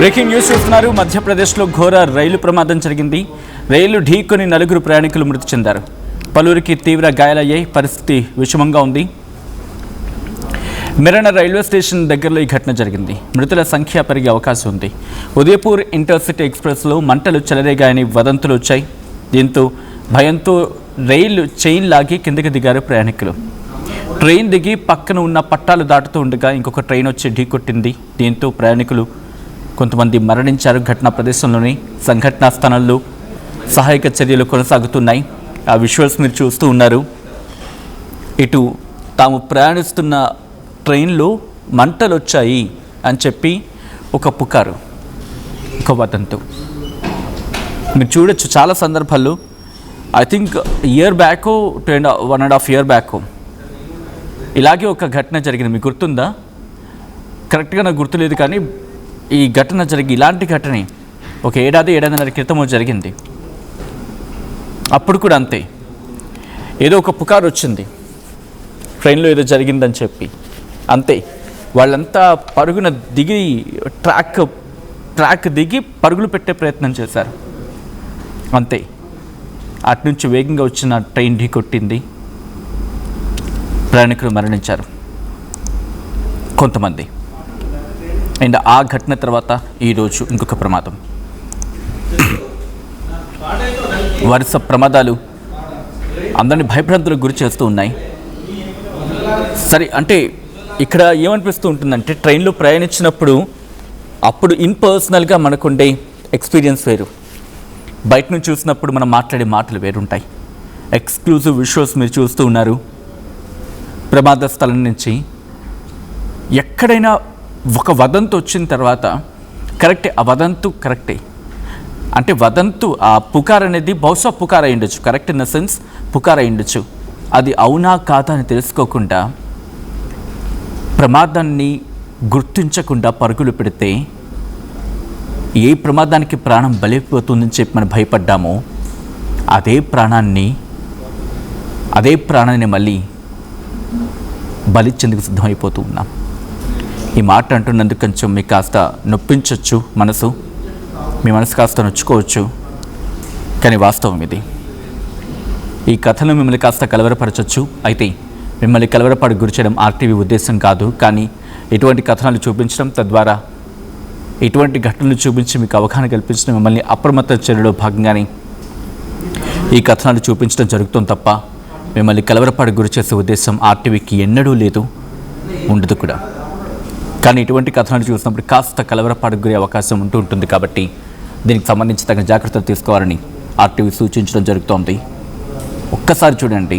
Breaking news చూస్తున్నారు. మధ్యప్రదేశ్లో ఘోర రైలు ప్రమాదం జరిగింది. రైలు ఢీకొని 4 ప్రయాణికులు మృతి చెందారు. పలువురికి తీవ్ర గాయాలయ్యాయి. పరిస్థితి విషమంగా ఉంది. మెరణ రైల్వే స్టేషన్ దగ్గరలో ఈ ఘటన జరిగింది. మృతుల సంఖ్య పెరిగే అవకాశం ఉంది. ఉదయపూర్ ఇంటర్సిటీ ఎక్స్ప్రెస్లో మంటలు చెలరేగాయని వదంతులు వచ్చాయి. దీంతో భయంతో రైలు చైన్ లాగి కిందకి దిగారు ప్రయాణికులు. ట్రైన్ దిగి పక్కన ఉన్న పట్టాలు దాటుతూ ఉండగా ఇంకొక ట్రైన్ వచ్చి ఢీకొట్టింది. దీంతో ప్రయాణికులు కొంతమంది మరణించారు. ఘటనా ప్రదేశంలోని సంఘటనా స్థలంలో సహాయక చర్యలు కొనసాగుతున్నాయి. ఆ విజువల్స్ మీరు చూస్తూ ఉన్నారు. ఇటు తాము ప్రయాణిస్తున్న ట్రైన్లో మంటలు వచ్చాయి అని చెప్పి ఒక పుకారు, ఒక వదంతు మీరు చూడొచ్చు. చాలా సందర్భాల్లో ఐ థింక్ ఇయర్ బ్యాకో 1.5 years బ్యాకో ఇలాగే ఒక ఘటన జరిగింది. మీకు గుర్తుందా? కరెక్ట్గా నాకు గుర్తులేదు, కానీ ఈ ఘటన ఇలాంటి ఘటనే ఒక ఏడాదిన్నర క్రితమో జరిగింది. అప్పుడు కూడా అంతే, ఏదో ఒక పుకారు వచ్చింది, ట్రైన్లో ఏదో జరిగిందని చెప్పి. అంతే, వాళ్ళంతా పరుగున దిగి ట్రాక్ దిగి పరుగులు పెట్టే ప్రయత్నం చేశారు. అంతే, అటు నుంచి వేగంగా వచ్చిన ట్రైన్ ఢీ కొట్టింది. ప్రయాణికులు మరణించారు కొంతమంది. అండ్ ఆ ఘటన తర్వాత ఈరోజు ఇంకొక ప్రమాదం. వరుస ప్రమాదాలు అందరినీ భయభ్రాంతులకు గురి చేస్తూ ఉన్నాయి. సరే, అంటే ఇక్కడ ఏమనిపిస్తూ ఉంటుందంటే, ట్రైన్లో ప్రయాణించినప్పుడు అప్పుడు పర్సనల్గా మనకుండే ఎక్స్పీరియన్స్ వేరు, బయట నుంచి చూసినప్పుడు మనం మాట్లాడే మాటలు వేరుంటాయి. ఎక్స్క్లూజివ్ విజువల్స్ మీరు చూస్తూ ఉన్నారు. ప్రమాద స్థలం నుంచి ఎక్కడైనా ఒక వదంతు వచ్చిన తర్వాత కరెక్టే, ఆ వదంతు కరెక్టే. అంటే వదంతు, ఆ పుకార్ అనేది బహుశా పుకార్ అయి ఉండొచ్చు, కరెక్ట్ ఇన్ ద సెన్స్ పుకార్ అయి ఉండొచ్చు. అది అవునా కాదా అని తెలుసుకోకుండా, ప్రమాదాన్ని గుర్తించకుండా పరుగులు పెడితే ఏ ప్రమాదానికి ప్రాణం బలైపోతుందని చెప్పి మనం భయపడ్డామో అదే ప్రాణాన్ని మళ్ళీ బలిచ్చేందుకు సిద్ధమైపోతూ ఉన్నాం. ఈ మాట అంటున్నందుకు కొంచెం మీకు కాస్త నొప్పించవచ్చు మనసు, మీ మనసు కాస్త నొచ్చుకోవచ్చు, కానీ వాస్తవం ఇది. ఈ కథను మిమ్మల్ని కాస్త కలవరపరచవచ్చు. అయితే మిమ్మల్ని కలవరపడి గురి చేయడం ఆర్టీవీ ఉద్దేశం కాదు. కానీ ఇటువంటి కథనాలు చూపించడం, తద్వారా ఇటువంటి ఘటనలు చూపించి మీకు అవగాహన కల్పించడం, మిమ్మల్ని అప్రమత్త చర్యలో భాగంగానే ఈ కథనాలు చూపించడం జరుగుతుంది తప్ప మిమ్మల్ని కలవరపడి గురి చేసే ఉద్దేశం ఆర్టీవీకి ఎన్నడూ లేదు, ఉండదు కూడా. కానీ ఇటువంటి కథనాలు చూసినప్పుడు కాస్త కలవరపాటు గురే అవకాశం ఉంటుంది. కాబట్టి దీనికి సంబంధించి తగిన జాగ్రత్తలు తీసుకోవాలని ఆర్టీవీ సూచించడం జరుగుతోంది. ఒక్కసారి చూడండి,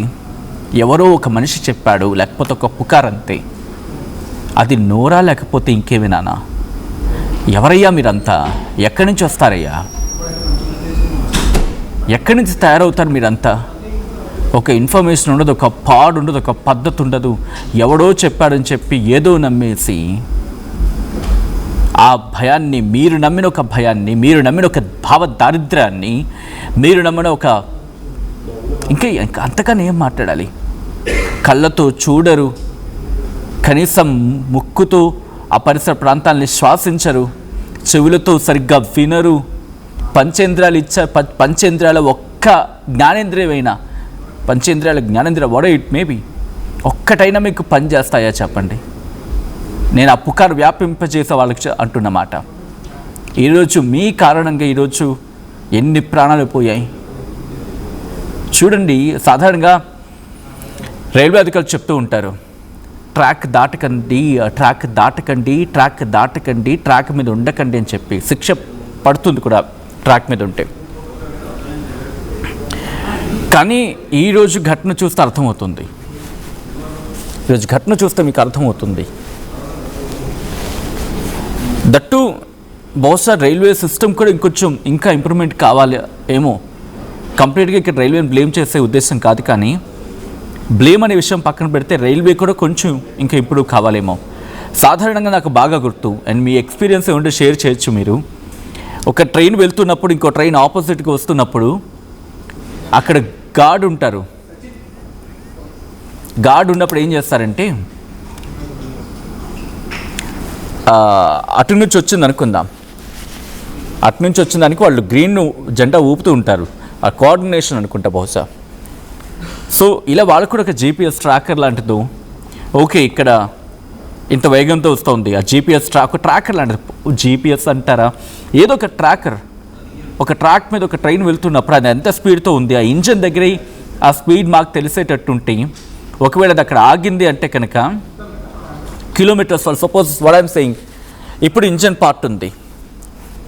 ఎవరో ఒక మనిషి చెప్పాడు, లేకపోతే ఒక పుకార్ అంతే. అది నోరా లేకపోతే ఇంకేమైనానా? ఎవరయ్యా మీరంతా? ఎక్కడి నుంచి వస్తారయ్యా? ఎక్కడి నుంచి తయారవుతారు మీరంతా? ఒక ఇన్ఫర్మేషన్ ఉండదు, ఒక పాడు ఉండదు, ఒక పద్ధతి ఉండదు. ఎవడో చెప్పాడని చెప్పి ఏదో నమ్మేసి ఆ భయాన్ని, మీరు నమ్మిన ఒక భయాన్ని, మీరు నమ్మిన ఒక భావ దారిద్ర్యాన్ని, మీరు నమ్మిన ఒక ఇంకా అంతకన్నా ఏం మాట్లాడాలి? కళ్ళతో చూడరు, కనీసం ముక్కుతో ఆ పరిసర ప్రాంతాలని శ్వాసించరు, చెవులతో సరిగ్గా వినరు, పంచేంద్రియాల ఒక్క జ్ఞానేంద్రియమైనా, జ్ఞానేంద్రియ వాట్ ఇట్ మేబీ ఒక్కటైనా మీకు పని చేస్తాయా చెప్పండి? నేను ఆ పుకారు వ్యాపింపజేసే వాళ్ళకి అంటున్నమాట. ఈరోజు మీ కారణంగా ఈరోజు ఎన్ని ప్రాణాలు పోయాయి చూడండి. సాధారణంగా రైల్వే అధికారులు చెప్తూ ఉంటారు, ట్రాక్ దాటకండి, ట్రాక్ మీద ఉండకండి అని చెప్పి. శిక్ష పడుతుంది కూడా ట్రాక్ మీద ఉంటే. కానీ ఈరోజు ఘటన చూస్తే అర్థమవుతుంది. ఈరోజు ఘటన చూస్తే మీకు అర్థమవుతుంది. దట్టు బహుశా రైల్వే సిస్టమ్ కూడా ఇంకా ఇంప్రూవ్మెంట్ కావాలి ఏమో. కంప్లీట్గా ఇక్కడ రైల్వేని బ్లేమ్ చేసే ఉద్దేశం కాదు, కానీ బ్లేమ్ అనే విషయం పక్కన పెడితే రైల్వే కూడా కొంచెం ఇంకా ఇంప్రూవ్ కావాలేమో. సాధారణంగా నాకు బాగా గుర్తు, అండ్ మీ ఎక్స్పీరియన్స్ ఏమంటే షేర్ చేయొచ్చు మీరు. ఒక ట్రైన్ వెళ్తున్నప్పుడు ఇంకో ట్రైన్ ఆపోజిట్గా వస్తున్నప్పుడు అక్కడ గార్డ్ ఉంటారు. గార్డ్ ఉన్నప్పుడు ఏం చేస్తారంటే, అటు నుంచి వచ్చింది అనుకుందాం, అటునుంచి వచ్చిన దానికి వాళ్ళు గ్రీన్ జెండా ఊపుతూ ఉంటారు, ఆ కోఆర్డినేషన్ అనుకుంటా బహుశా. సో ఇలా వాళ్ళకు కూడా ఒక జీపీఎస్ ట్రాకర్ లాంటిది, ఓకే ఇక్కడ ఇంత వేగంతో వస్తుంది, ఆ జీపీఎస్ ట్రాకర్ లాంటిది. జీపీఎస్ అంటారా, ఏదో ఒక ట్రాకర్, ఒక ట్రాక్ మీద ఒక ట్రైన్ వెళ్తున్నప్పుడు అది ఎంత స్పీడ్తో ఉంది, ఆ ఇంజన్ దగ్గర ఆ స్పీడ్ మాకు తెలిసేటట్టుంటే, ఒకవేళ అది అక్కడ ఆగింది అంటే కనుక కిలోమీటర్స్ వాళ్ళు, సపోజ్ వాట్ ఐఎమ్ సెయింగ్, ఇప్పుడు ఇంజన్ పార్ట్ ఉంది,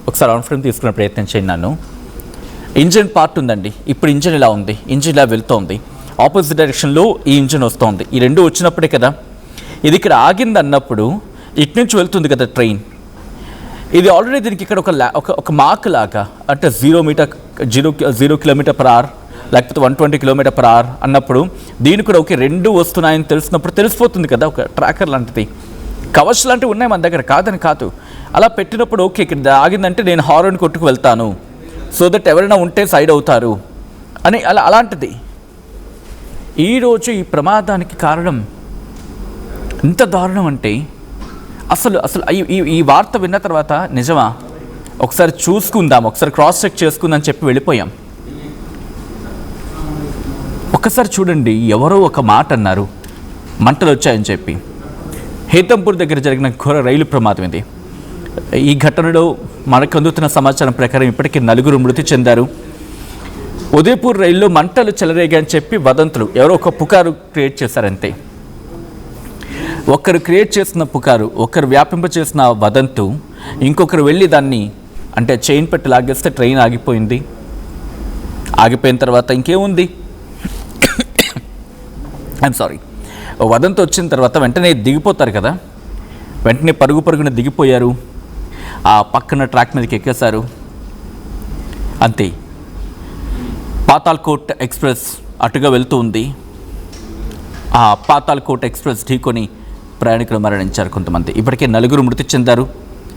ఒకసారి ఆన్ ఫ్రేమ్ తీసుకునే ప్రయత్నం చేయండి. నన్ను ఇంజన్ పార్ట్ ఉందండి, ఇప్పుడు ఇంజన్ ఇలా ఉంది, ఇంజన్ ఇలా వెళ్తోంది, ఆపోజిట్ డైరెక్షన్లో ఈ ఇంజన్ వస్తుంది, ఈ రెండు వచ్చినప్పుడే కదా ఇది ఇక్కడ ఆగింది అన్నప్పుడు ఇటు నుంచి వెళ్తుంది కదా ట్రైన్. ఇది ఆల్రెడీ దీనికి ఇక్కడ ఒక మార్క్ లాగా, అంటే 0 కిలోమీటర్ పర్ అవర్ లేకపోతే 120 కిలోమీటర్ పర్ అవర్ అన్నప్పుడు దీనికి కూడా ఓకే రెండు వస్తున్నాయని తెలిసినప్పుడు తెలిసిపోతుంది కదా, ఒక ట్రాకర్ లాంటిది. కవర్స్ లాంటివి ఉన్నాయి మన దగ్గర, కాదని కాదు. అలా పెట్టినప్పుడు ఓకే ఇక్కడ ఆగిందంటే నేను హార్న్ కొట్టుకు వెళ్తాను, సో దట్ ఎవరైనా ఉంటే సైడ్ అవుతారు అని అలాంటిది. ఈరోజు ఈ ప్రమాదానికి కారణం ఇంత దారుణం అంటే అసలు ఈ వార్త విన్న తర్వాత నిజమా ఒకసారి చూసుకుందాం, ఒకసారి క్రాస్ చెక్ చేసుకుందాం చెప్పి వెళ్ళిపోయాం. ఒక్కసారి చూడండి, ఎవరో ఒక మాట అన్నారు మంటలు వచ్చాయని చెప్పి. హేతంపూర్ దగ్గర జరిగిన ఘోర రైలు ప్రమాదం ఇది. ఈ ఘటనలో మనకు అందుతున్న సమాచారం ప్రకారం ఇప్పటికీ 4 మృతి చెందారు. ఉదయపూర్ రైల్లో మంటలు చెలరేగాయని చెప్పి వదంతులు, ఎవరో ఒక పుకారు క్రియేట్ చేశారంతే. ఒకరు క్రియేట్ చేసిన పుకారు, ఒకరు వ్యాపింపచేసిన వదంతు, ఇంకొకరు వెళ్ళి దాన్ని అంటే చైన్ పెట్టి లాగేస్తే ట్రైన్ ఆగిపోయింది. ఆగిపోయిన తర్వాత ఇంకేముంది, ఐఎమ్ సారీ, వదంతు వచ్చిన తర్వాత వెంటనే దిగిపోతారు కదా, వెంటనే పరుగున దిగిపోయారు, ఆ పక్కన ట్రాక్ మీదకి ఎక్కేశారు, అంతే. పాతాల్కోట్ ఎక్స్ప్రెస్ అటుగా వెళ్తూ ఉంది. ఆ పాతాల్కోట్ ఎక్స్ప్రెస్ ఢీకొని ప్రయాణికులు మరణించారు కొంతమంది. ఇప్పటికే 4 మృతి చెందారు,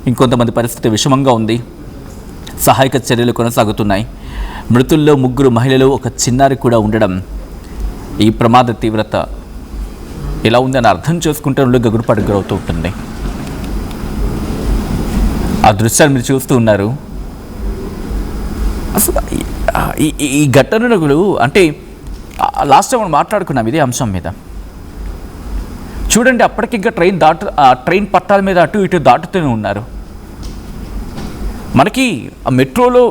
ఇంకొంతమంది పరిస్థితి విషమంగా ఉంది. సహాయక చర్యలు కొనసాగుతున్నాయి. మృతుల్లో 3 మహిళలు, ఒక చిన్నారి కూడా ఉండడం ఈ ప్రమాద తీవ్రత ఎలా ఉందని అర్థం చేసుకుంటే గగురుపాటు గురవుతూ ఉంటుంది. ఆ దృశ్యాలు మీరు చూస్తూ ఉన్నారు. అసలు ఈ ఘటనలు అంటే లాస్ట్ టైం మనం మాట్లాడుకున్నాం ఇదే అంశం మీద. చూడండి, అప్పటికి ఇంకా ట్రైన్ పట్టాల మీద అటు ఇటు దాటుతూనే ఉన్నారు. మనకి ఆ మెట్రోలో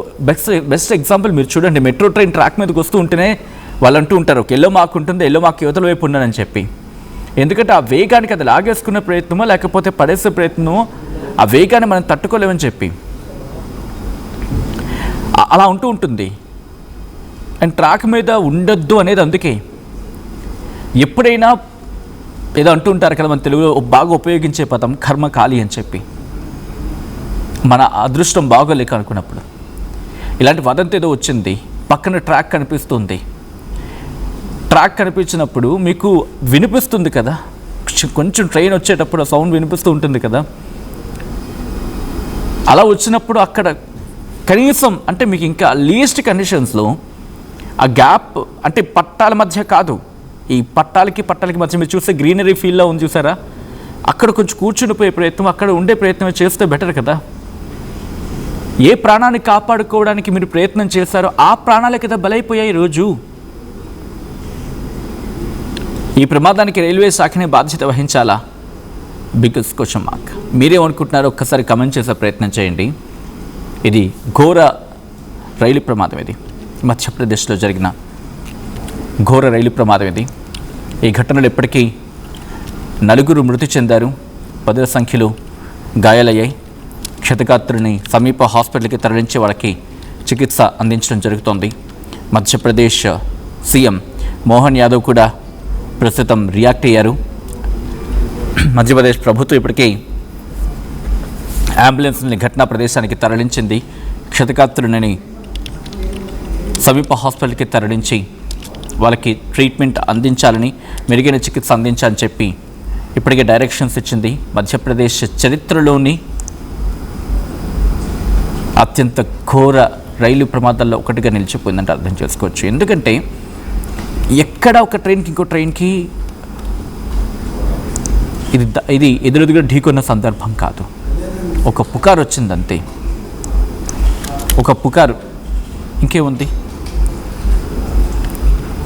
బెస్ట్ ఎగ్జాంపుల్ మీరు చూడండి, మెట్రో ట్రైన్ ట్రాక్ మీదకి వస్తూ ఉంటేనే వాళ్ళు అంటూ ఉంటారు ఒక ఎల్లో మార్క్ ఉంటుంది, ఎల్లో మార్క్ యువతల వైపు ఉన్నానని చెప్పి. ఎందుకంటే ఆ వేగానికి అది లాగేసుకునే ప్రయత్నమో లేకపోతే పడేసే ప్రయత్నమో, ఆ వేగాన్ని మనం తట్టుకోలేమని చెప్పి అలా ఉంటూ ఉంటుంది. అండ్ ట్రాక్ మీద ఉండొద్దు అనేది అందుకే. ఎప్పుడైనా ఏదో అంటూ ఉంటారు కదా మన తెలుగులో బాగా ఉపయోగించే పదం కర్మకాలి అని చెప్పి. మన అదృష్టం బాగోలేక అనుకున్నప్పుడు ఇలాంటి వదంతి ఏదో వచ్చింది, పక్కన ట్రాక్ కనిపిస్తుంది. ట్రాక్ కనిపించినప్పుడు మీకు వినిపిస్తుంది కదా, కొంచెం ట్రైన్ వచ్చేటప్పుడు ఆ సౌండ్ వినిపిస్తూ ఉంటుంది కదా. అలా వచ్చినప్పుడు అక్కడ కనీసం అంటే మీకు ఇంకా లీస్ట్ కండిషన్స్లో ఆ గ్యాప్ అంటే పట్టాల మధ్య కాదు, ఈ పట్టాలకి మధ్య మీరు చూస్తే గ్రీనరీ ఫీల్డ్లో ఉంది చూసారా, అక్కడ కొంచెం కూర్చునిపోయే ప్రయత్నం, అక్కడ ఉండే ప్రయత్నం చేస్తే బెటర్ కదా. ఏ ప్రాణాన్ని కాపాడుకోవడానికి మీరు ప్రయత్నం చేశారో ఆ ప్రాణాలే కదా బలైపోయాయి ఈరోజు. ఈ ప్రమాదానికి రైల్వే శాఖనే బాధ్యత వహించాలా? Biggest question mark. మీరేమనుకుంటున్నారో ఒక్కసారి కమెంట్ చేసే ప్రయత్నం చేయండి. ఇది ఘోర రైలు ప్రమాదం, ఇది మధ్యప్రదేశ్లో జరిగిన ఘోర రైలు ప్రమాదం ఇది. ఈ ఘటనలో ఇప్పటికీ 4 మృతి చెందారు, 10 సంఖ్యలో గాయాలయ్యాయి. క్షతగాత్రుని సమీప హాస్పిటల్కి తరలించి వాళ్ళకి చికిత్స అందించడం జరుగుతోంది. మధ్యప్రదేశ్ సీఎం మోహన్ యాదవ్ కూడా ప్రస్తుతం రియాక్ట్ అయ్యారు. మధ్యప్రదేశ్ ప్రభుత్వం ఇప్పటికే అంబులెన్స్ని ఘటనా ప్రదేశానికి తరలించింది. క్షతగాత్రులని సమీప హాస్పిటల్కి తరలించి వాళ్ళకి ట్రీట్మెంట్ అందించాలని, మెరుగైన చికిత్స అందించాలని చెప్పి ఇప్పటికే డైరెక్షన్స్ ఇచ్చింది. మధ్యప్రదేశ్ చరిత్రలోని అత్యంత ఘోర రైలు ప్రమాదాల్లో ఒకటిగా నిలిచిపోయిందంటే అర్థం చేసుకోవచ్చు. ఎందుకంటే ఎక్కడ ఒక ట్రైన్కి ఇంకో ట్రైన్కి ఇది ఎదురుగా ఢీకొన్న సందర్భం కాదు, ఒక పుకారు వచ్చిందంతే. ఒక పుకారు, ఇంకేముంది,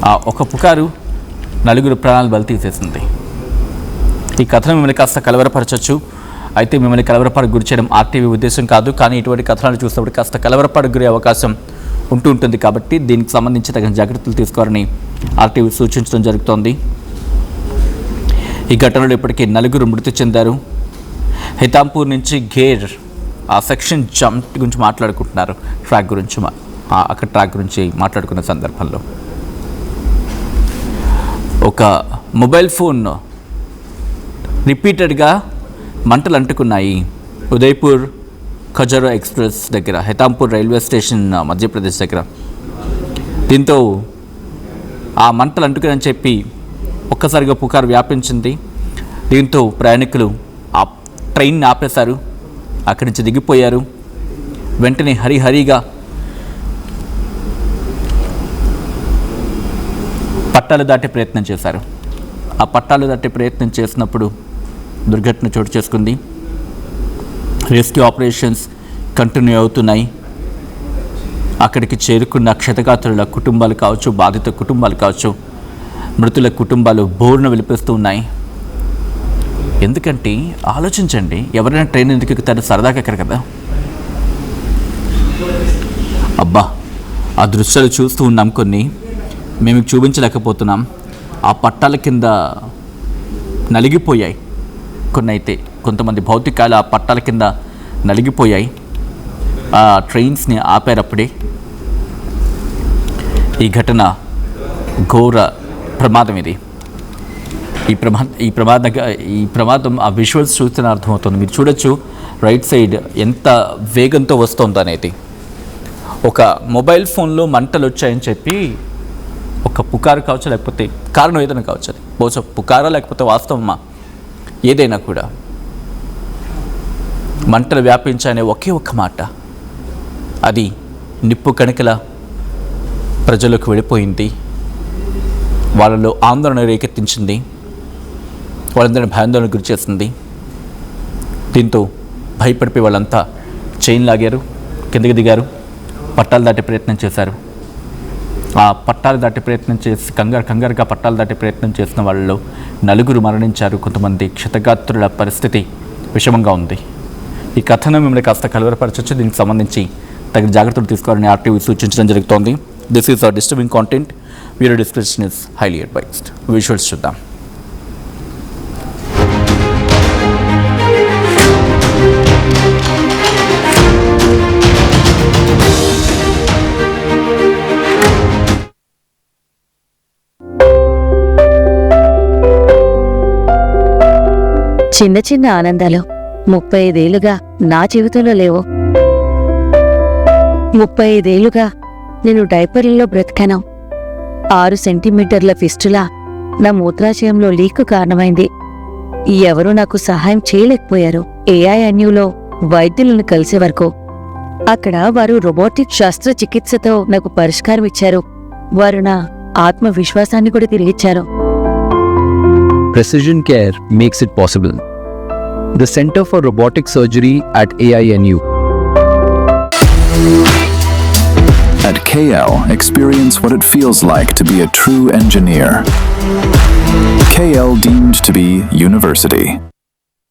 ఆ ఒక పుకారు నలుగురు ప్రాణాలు బలి తీసేసింది. ఈ కథను మిమ్మల్ని కాస్త కలవరపరచవచ్చు. అయితే మిమ్మల్ని కలవరపాటుకు గురి చేయడం ఆర్టీవీ ఉద్దేశం కాదు, కానీ ఇటువంటి కథనాలు చూసినప్పుడు కాస్త కలవరపాటుకు గురే అవకాశం ఉంటుంది. కాబట్టి దీనికి సంబంధించి తగిన జాగ్రత్తలు తీసుకోవాలని ఆర్టీవీ సూచించడం జరుగుతోంది. ఈ ఘటనలో ఇప్పటికీ 4 మృతి చెందారు. హితాంపూర్ నుంచి ఘేర్ ఆ సెక్షన్ జంప్ గురించి మాట్లాడుకుంటున్నారు, ట్రాక్ గురించి అక్కడ ట్రాక్ గురించి మాట్లాడుకున్న సందర్భంలో ఒక మొబైల్ ఫోన్ రిపీటెడ్గా మంటలు అంటుకున్నాయి ఉదయ్పూర్ ఖజారో ఎక్స్ప్రెస్ దగ్గర, హితాంపూర్ రైల్వే స్టేషన్ మధ్యప్రదేశ్ దగ్గర. దీంతో ఆ మంటలు అంటుకుని చెప్పి ఒక్కసారిగా పుకారు వ్యాపించింది. దీంతో ప్రయాణికులు ఆ ట్రైన్ని ఆపేశారు, అక్కడి నుంచి దిగిపోయారు. వెంటనే హరిహరిగా పట్టాలు దాటే ప్రయత్నం చేశారు. ఆ పట్టాలు దాటే ప్రయత్నం చేసినప్పుడు దుర్ఘటన చోటు చేసుకుంది. రెస్క్యూ ఆపరేషన్స్ కంటిన్యూ అవుతున్నాయి. అక్కడికి చేరుకున్న క్షతగాత్రుల కుటుంబాలు కావచ్చు, బాధిత కుటుంబాలు కావచ్చు, మృతుల కుటుంబాలు బోరున విలిపిస్తూ ఉన్నాయి. ఎందుకంటే ఆలోచించండి, ఎవరైనా ట్రైన్ ఎందుకు ఎక్కుతారు? సరదాగా ఎక్కరు కదా. అబ్బా, ఆ దృశ్యాలు చూస్తూ ఉన్నాం, కొన్ని మేము చూపించలేకపోతున్నాం. ఆ పట్టాల కింద నలిగిపోయాయి కొన్ని, అయితే కొంతమంది భౌతికాలు ఆ పట్టాల కింద నలిగిపోయాయి. ఆ ట్రైన్స్ని ఆపారప్పుడే. ఈ ఘటన ఘోర ప్రమాదం. ఇది ఈ ప్రమాదం ఆ విజువల్స్ చూస్తేనే అర్థమవుతుంది. మీరు చూడొచ్చు రైట్ సైడ్ ఎంత వేగంతో వస్తుందో అనేది. ఒక మొబైల్ ఫోన్లో మంటలు వచ్చాయని చెప్పి ఒక పుకారు కావచ్చు, లేకపోతే కారణం ఏదైనా కావచ్చు, అది బహుశా పుకారా లేకపోతే వాస్తవమా, ఏదైనా కూడా మంటలు వ్యాపించాయనే ఒకే ఒక్క మాట, అది నిప్పు కణికల ప్రజలకు వెళ్ళిపోయింది. వాళ్ళలో ఆందోళన రేకెత్తించింది, వాళ్ళందరినీ భయాందోళన గురి చేసింది. దీంతో భయపడిపోయి వాళ్ళంతా చైన్ లాగారు, కిందకి దిగారు, పట్టాలు దాటే ప్రయత్నం చేశారు. ఆ పట్టాలు దాటే ప్రయత్నం చేసి కంగారుగా పట్టాలు దాటే ప్రయత్నం చేసిన వాళ్ళలో 4 మరణించారు. కొంతమంది క్షతగాత్రుల పరిస్థితి విషమంగా ఉంది. ఈ కథను మిమ్మల్ని కాస్త కలవరపరచవచ్చు. దీనికి సంబంధించి తగిన జాగ్రత్తలు తీసుకోవాలని ఆర్టీవీ సూచించడం జరుగుతోంది. This is our disturbing content. Video description is highly advised. Visuals చూద్దాం. చిన్న చిన్న ఆనందాలు 35 ఏళ్లుగా నా జీవితంలో లేవు. 35 ఏళ్లుగా నేను డైపర్లలో బ్రతికాను. 6 సెంటీమీటర్ల ఫిస్టులా నా మూత్రాశయంలో లీకు కారణమైంది. ఎవరూ నాకు సహాయం చేయలేకపోయారు. ఏఐఎన్యూలో వైద్యులను కలిసే వరకు. అక్కడ వారు రోబోటిక్ శస్త్రచికిత్సతో నాకు పరిష్కారం ఇచ్చారు. వారు నా ఆత్మవిశ్వాసాన్ని కూడా తిరిగిచ్చారు. Precision Care makes it possible. The Center for Robotic Surgery at AINU. At KL, experience what it feels like to be a true engineer. KL deemed to be university.